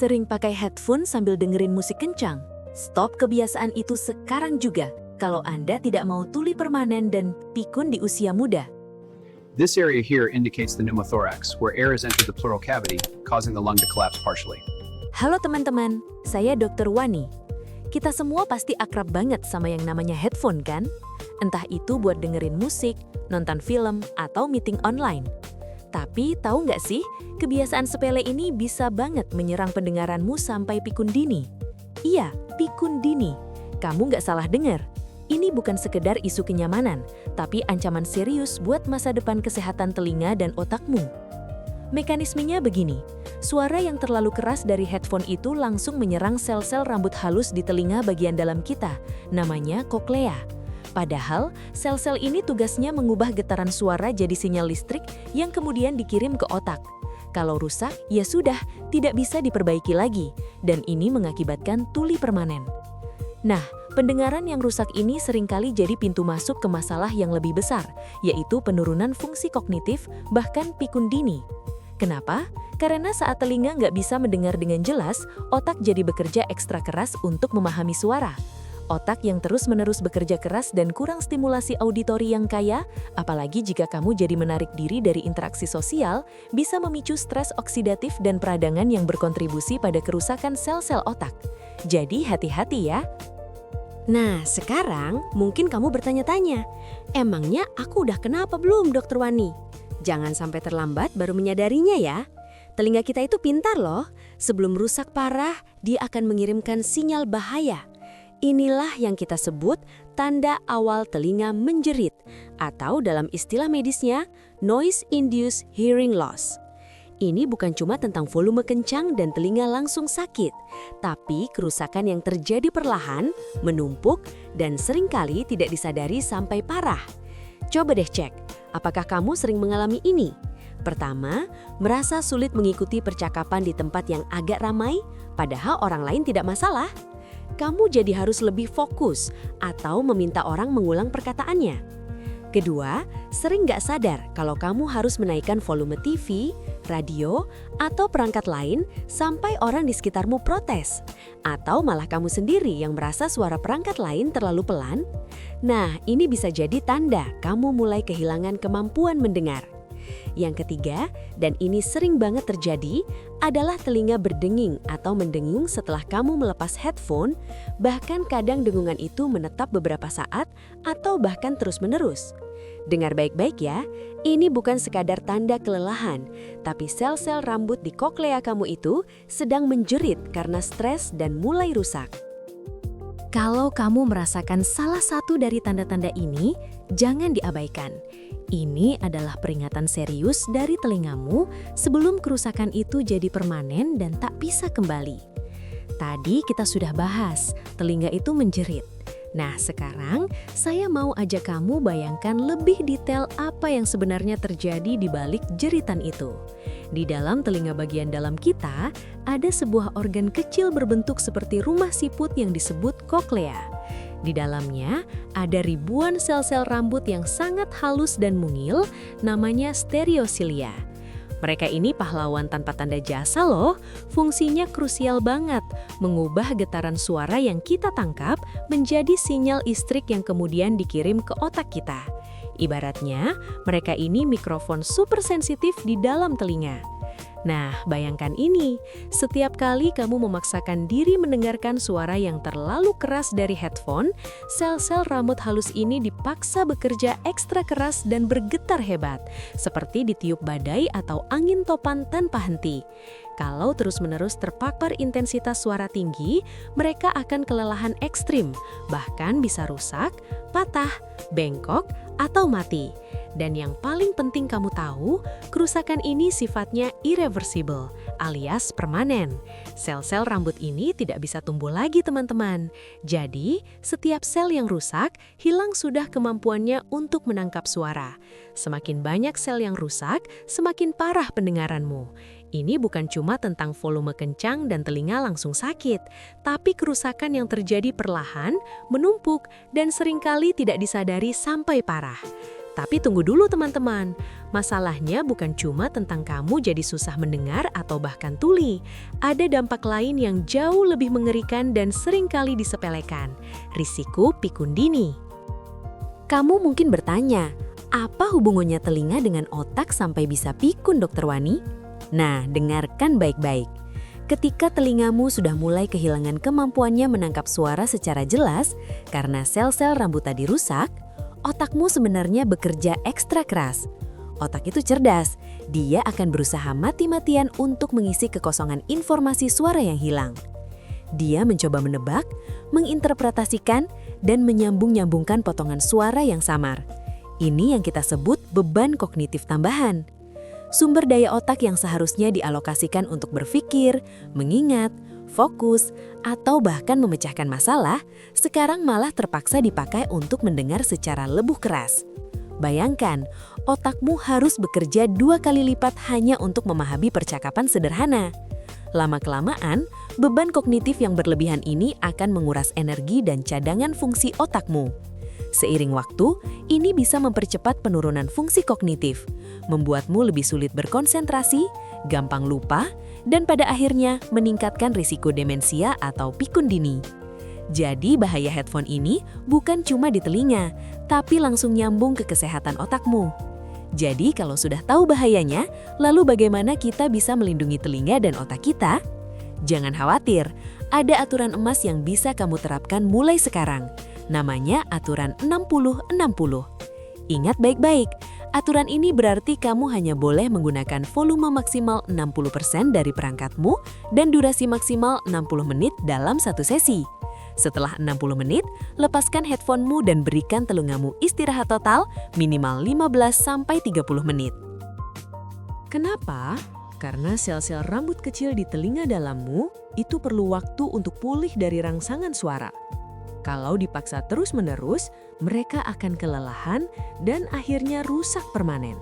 Sering pakai headphone sambil dengerin musik kencang? Stop kebiasaan itu sekarang juga kalau Anda tidak mau tuli permanen dan pikun di usia muda. This area here indicates the pneumothorax, where air has entered the pleural cavity, causing the lung to collapse partially. Halo teman-teman, saya Dr. Wani. Kita semua pasti akrab banget sama yang namanya headphone kan? Entah itu buat dengerin musik, nonton film, atau meeting online. Tapi tahu nggak sih, kebiasaan sepele ini bisa banget menyerang pendengaranmu sampai pikun dini. Iya, pikun dini. Kamu nggak salah dengar. Ini bukan sekedar isu kenyamanan, tapi ancaman serius buat masa depan kesehatan telinga dan otakmu. Mekanismenya begini, suara yang terlalu keras dari headphone itu langsung menyerang sel-sel rambut halus di telinga bagian dalam kita, namanya koklea. Padahal, sel-sel ini tugasnya mengubah getaran suara jadi sinyal listrik yang kemudian dikirim ke otak. Kalau rusak, ya sudah, tidak bisa diperbaiki lagi, dan ini mengakibatkan tuli permanen. Nah, pendengaran yang rusak ini seringkali jadi pintu masuk ke masalah yang lebih besar, yaitu penurunan fungsi kognitif, bahkan pikun dini. Kenapa? Karena saat telinga nggak bisa mendengar dengan jelas, otak jadi bekerja ekstra keras untuk memahami suara. Otak yang terus-menerus bekerja keras dan kurang stimulasi auditori yang kaya, apalagi jika kamu jadi menarik diri dari interaksi sosial, bisa memicu stres oksidatif dan peradangan yang berkontribusi pada kerusakan sel-sel otak. Jadi hati-hati ya. Nah, sekarang mungkin kamu bertanya-tanya, emangnya aku udah kenapa belum, Dr. Wani? Jangan sampai terlambat baru menyadarinya ya. Telinga kita itu pintar loh. Sebelum rusak parah, dia akan mengirimkan sinyal bahaya. Inilah yang kita sebut tanda awal telinga menjerit, atau dalam istilah medisnya, noise-induced hearing loss. Ini bukan cuma tentang volume kencang dan telinga langsung sakit, tapi kerusakan yang terjadi perlahan, menumpuk, dan seringkali tidak disadari sampai parah. Coba deh cek, apakah kamu sering mengalami ini? Pertama, merasa sulit mengikuti percakapan di tempat yang agak ramai, padahal orang lain tidak masalah. Kamu jadi harus lebih fokus atau meminta orang mengulang perkataannya. Kedua, sering nggak sadar kalau kamu harus menaikkan volume TV, radio, atau perangkat lain sampai orang di sekitarmu protes. Atau malah kamu sendiri yang merasa suara perangkat lain terlalu pelan. Nah, ini bisa jadi tanda kamu mulai kehilangan kemampuan mendengar. Yang ketiga, dan ini sering banget terjadi, adalah telinga berdenging atau mendengung setelah kamu melepas headphone, bahkan kadang dengungan itu menetap beberapa saat atau bahkan terus-menerus. Dengar baik-baik ya, ini bukan sekadar tanda kelelahan, tapi sel-sel rambut di koklea kamu itu sedang menjerit karena stres dan mulai rusak. Kalau kamu merasakan salah satu dari tanda-tanda ini, jangan diabaikan. Ini adalah peringatan serius dari telingamu sebelum kerusakan itu jadi permanen dan tak bisa kembali. Tadi kita sudah bahas, telinga itu menjerit. Nah, sekarang saya mau ajak kamu bayangkan lebih detail apa yang sebenarnya terjadi di balik jeritan itu. Di dalam telinga bagian dalam kita, ada sebuah organ kecil berbentuk seperti rumah siput yang disebut koklea. Di dalamnya, ada ribuan sel-sel rambut yang sangat halus dan mungil, namanya stereocilia. Mereka ini pahlawan tanpa tanda jasa loh, fungsinya krusial banget, mengubah getaran suara yang kita tangkap menjadi sinyal listrik yang kemudian dikirim ke otak kita. Ibaratnya, mereka ini mikrofon super sensitif di dalam telinga. Nah, bayangkan ini, setiap kali kamu memaksakan diri mendengarkan suara yang terlalu keras dari headphone, sel-sel rambut halus ini dipaksa bekerja ekstra keras dan bergetar hebat, seperti ditiup badai atau angin topan tanpa henti. Kalau terus-menerus terpapar intensitas suara tinggi, mereka akan kelelahan ekstrim, bahkan bisa rusak, patah, bengkok, atau mati. Dan yang paling penting kamu tahu, kerusakan ini sifatnya irreversible, alias permanen. Sel-sel rambut ini tidak bisa tumbuh lagi, teman-teman. Jadi, setiap sel yang rusak, hilang sudah kemampuannya untuk menangkap suara. Semakin banyak sel yang rusak, semakin parah pendengaranmu. Ini bukan cuma tentang volume kencang dan telinga langsung sakit, tapi kerusakan yang terjadi perlahan, menumpuk, dan seringkali tidak disadari sampai parah. Tapi tunggu dulu teman-teman, masalahnya bukan cuma tentang kamu jadi susah mendengar atau bahkan tuli. Ada dampak lain yang jauh lebih mengerikan dan seringkali disepelekan, risiko pikun dini. Kamu mungkin bertanya, apa hubungannya telinga dengan otak sampai bisa pikun, Dokter Wani? Nah, dengarkan baik-baik. Ketika telingamu sudah mulai kehilangan kemampuannya menangkap suara secara jelas karena sel-sel rambut tadi rusak, otakmu sebenarnya bekerja ekstra keras. Otak itu cerdas, dia akan berusaha mati-matian untuk mengisi kekosongan informasi suara yang hilang. Dia mencoba menebak, menginterpretasikan, dan menyambung-nyambungkan potongan suara yang samar. Ini yang kita sebut beban kognitif tambahan. Sumber daya otak yang seharusnya dialokasikan untuk berpikir, mengingat, fokus, atau bahkan memecahkan masalah, sekarang malah terpaksa dipakai untuk mendengar secara lebih keras. Bayangkan, otakmu harus bekerja 2 kali lipat hanya untuk memahami percakapan sederhana. Lama-kelamaan, beban kognitif yang berlebihan ini akan menguras energi dan cadangan fungsi otakmu. Seiring waktu, ini bisa mempercepat penurunan fungsi kognitif, membuatmu lebih sulit berkonsentrasi, gampang lupa, dan pada akhirnya meningkatkan risiko demensia atau pikun dini. Jadi bahaya headphone ini bukan cuma di telinga, tapi langsung nyambung ke kesehatan otakmu. Jadi kalau sudah tahu bahayanya, lalu bagaimana kita bisa melindungi telinga dan otak kita? Jangan khawatir, ada aturan emas yang bisa kamu terapkan mulai sekarang. Namanya aturan 60-60. Ingat baik-baik, aturan ini berarti kamu hanya boleh menggunakan volume maksimal 60% dari perangkatmu dan durasi maksimal 60 menit dalam satu sesi. Setelah 60 menit, lepaskan headphonemu dan berikan telingamu istirahat total minimal 15-30 menit. Kenapa? Karena sel-sel rambut kecil di telinga dalammu itu perlu waktu untuk pulih dari rangsangan suara. Kalau dipaksa terus-menerus, mereka akan kelelahan dan akhirnya rusak permanen.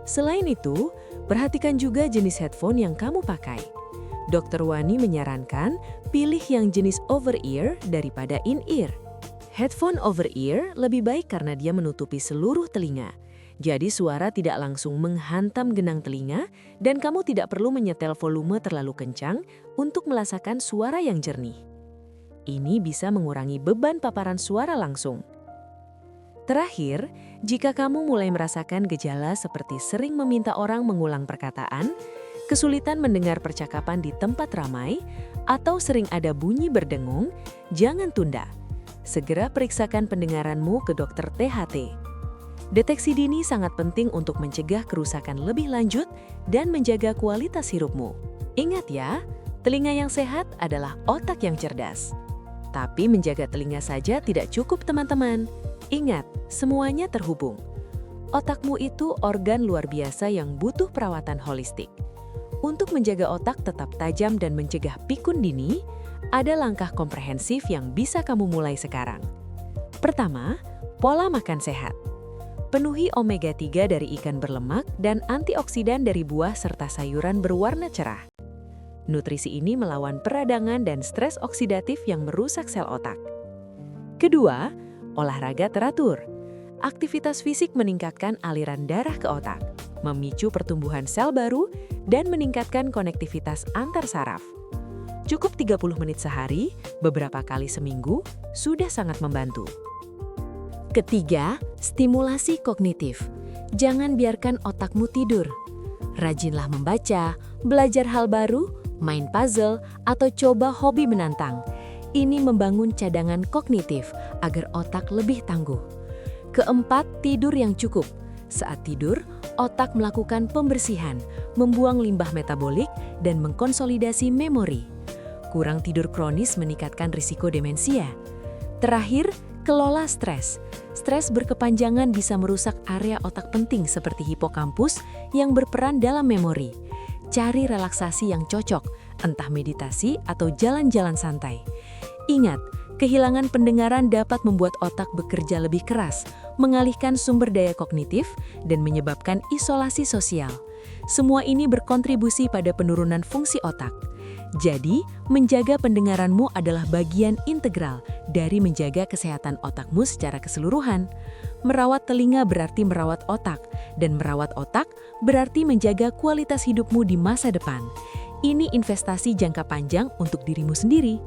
Selain itu, perhatikan juga jenis headphone yang kamu pakai. Dr. Wani menyarankan pilih yang jenis over-ear daripada in-ear. Headphone over-ear lebih baik karena dia menutupi seluruh telinga. Jadi suara tidak langsung menghantam genang telinga dan kamu tidak perlu menyetel volume terlalu kencang untuk merasakan suara yang jernih. Ini bisa mengurangi beban paparan suara langsung. Terakhir, jika kamu mulai merasakan gejala seperti sering meminta orang mengulang perkataan, kesulitan mendengar percakapan di tempat ramai, atau sering ada bunyi berdengung, jangan tunda. Segera periksakan pendengaranmu ke dokter THT. Deteksi dini sangat penting untuk mencegah kerusakan lebih lanjut dan menjaga kualitas hirupmu. Ingat ya, telinga yang sehat adalah otak yang cerdas. Tapi menjaga telinga saja tidak cukup teman-teman. Ingat, semuanya terhubung. Otakmu itu organ luar biasa yang butuh perawatan holistik. Untuk menjaga otak tetap tajam dan mencegah pikun dini, ada langkah komprehensif yang bisa kamu mulai sekarang. Pertama, pola makan sehat. Penuhi omega 3 dari ikan berlemak dan antioksidan dari buah serta sayuran berwarna cerah. Nutrisi ini melawan peradangan dan stres oksidatif yang merusak sel otak. Kedua, olahraga teratur. Aktivitas fisik meningkatkan aliran darah ke otak, memicu pertumbuhan sel baru, dan meningkatkan konektivitas antar saraf. Cukup 30 menit sehari, beberapa kali seminggu, sudah sangat membantu. Ketiga, stimulasi kognitif. Jangan biarkan otakmu tidur. Rajinlah membaca, belajar hal baru, main puzzle, atau coba hobi menantang. Ini membangun cadangan kognitif agar otak lebih tangguh. Keempat, tidur yang cukup. Saat tidur, otak melakukan pembersihan, membuang limbah metabolik, dan mengkonsolidasi memori. Kurang tidur kronis meningkatkan risiko demensia. Terakhir, kelola stres. Stres berkepanjangan bisa merusak area otak penting seperti hipokampus yang berperan dalam memori. Cari relaksasi yang cocok, entah meditasi atau jalan-jalan santai. Ingat, kehilangan pendengaran dapat membuat otak bekerja lebih keras, mengalihkan sumber daya kognitif, dan menyebabkan isolasi sosial. Semua ini berkontribusi pada penurunan fungsi otak. Jadi, menjaga pendengaranmu adalah bagian integral dari menjaga kesehatan otakmu secara keseluruhan. Merawat telinga berarti merawat otak, dan merawat otak berarti menjaga kualitas hidupmu di masa depan. Ini investasi jangka panjang untuk dirimu sendiri.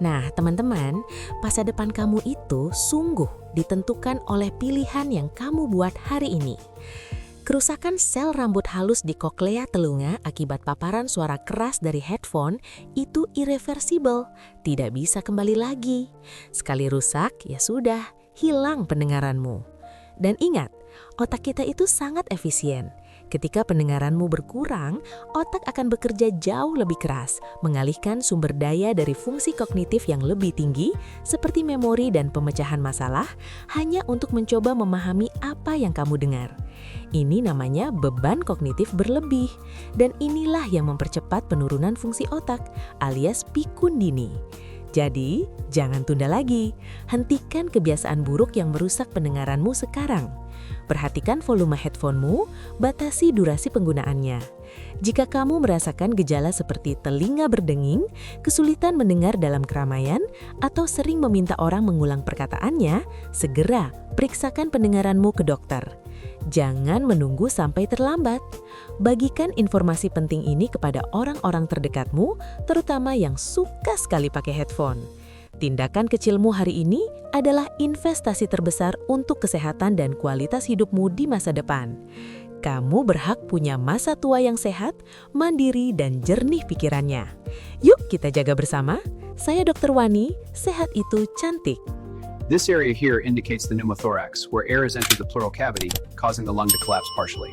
Nah, teman-teman, masa depan kamu itu sungguh ditentukan oleh pilihan yang kamu buat hari ini. Kerusakan sel rambut halus di koklea telinga akibat paparan suara keras dari headphone itu irreversible, tidak bisa kembali lagi. Sekali rusak, ya sudah, hilang pendengaranmu. Dan ingat, otak kita itu sangat efisien. Ketika pendengaranmu berkurang, otak akan bekerja jauh lebih keras, mengalihkan sumber daya dari fungsi kognitif yang lebih tinggi, seperti memori dan pemecahan masalah, hanya untuk mencoba memahami apa yang kamu dengar. Ini namanya beban kognitif berlebih, dan inilah yang mempercepat penurunan fungsi otak, alias pikun dini. Jadi, jangan tunda lagi. Hentikan kebiasaan buruk yang merusak pendengaranmu sekarang. Perhatikan volume headphonemu, batasi durasi penggunaannya. Jika kamu merasakan gejala seperti telinga berdenging, kesulitan mendengar dalam keramaian, atau sering meminta orang mengulang perkataannya, segera periksakan pendengaranmu ke dokter. Jangan menunggu sampai terlambat. Bagikan informasi penting ini kepada orang-orang terdekatmu, terutama yang suka sekali pakai headphone. Tindakan kecilmu hari ini adalah investasi terbesar untuk kesehatan dan kualitas hidupmu di masa depan. Kamu berhak punya masa tua yang sehat, mandiri, dan jernih pikirannya. Yuk kita jaga bersama. Saya Dr. Wani, sehat itu cantik. This area here indicates the pneumothorax, where air has entered the pleural cavity, causing the lung to collapse partially.